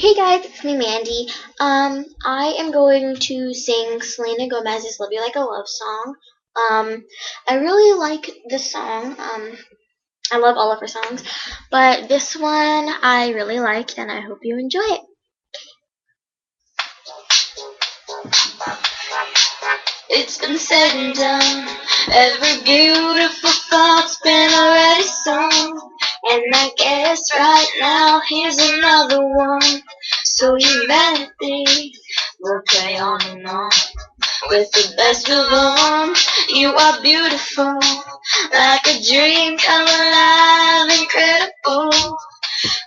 Hey guys, it's me Mandy. I am going to sing Selena Gomez's Love You Like a Love Song. I really like this song. I love all of her songs, but this one I really liked and I hope you enjoy it. It's been said and done. Every beautiful thought's been already sung. And I guess right now here's another one. So humanity will play on and on. With the best of them, you are beautiful, like a dream come alive, incredible,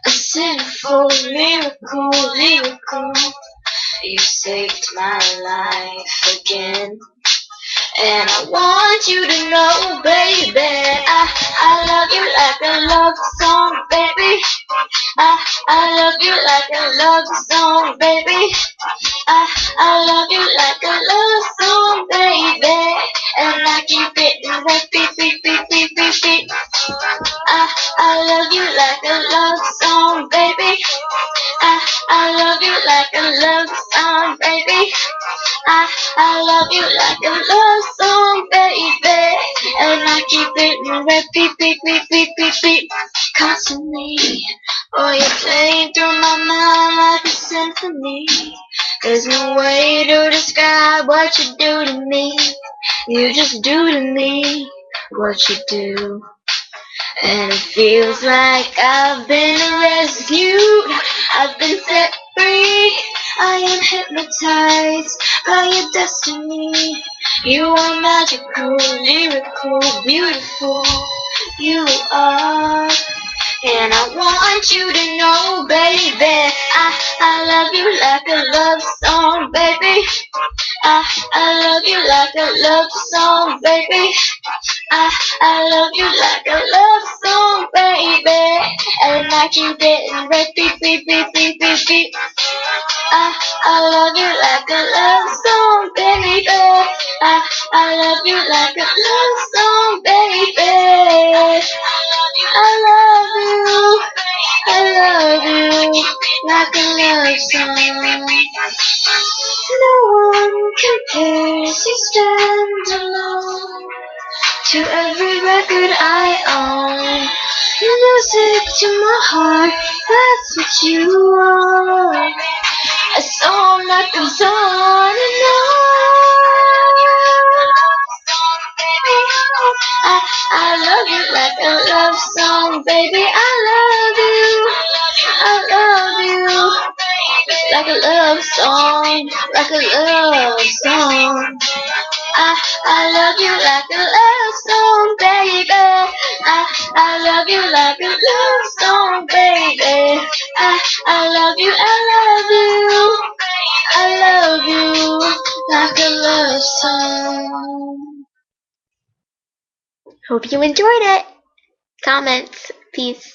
a sinful miracle. You saved my life again. And I want you to know, baby, I love you like a love song, baby. I love you like a love song, baby. I love you like a love song, baby. And I keep it in repeat, beat, beat, beat, beat, beat. I love you like a love song, baby. I love you like a love song, baby. I love you like a love song, baby. And I keep it in repeat, beat, beat, beat, beat, beat. Constantly, oh, you're playing through my mind like a symphony. There's no way to describe what you do to me. You just do to me what you do. And it feels like I've been rescued, I've been set free. I am hypnotized by your destiny. You are magical, lyrical, beautiful. You are. And I want you to know, baby, I love you like a love song, baby. I love you like a love song, baby. I love you like a love song, baby. And I keep getting repeat, beat, beat, beat, beat, beat. I love you like a love song, baby. I love you like a love song, baby. I love you like a love song. No one compares, you stand alone to every record I own. Music to my heart, that's what you are. A song that goes on and on. I love you like a love song, baby. I love you like a love song, like a love song. I love you like a love song, baby. I love you like a love song, baby. I love you like a love song. Hope you enjoyed it. Comments. Peace.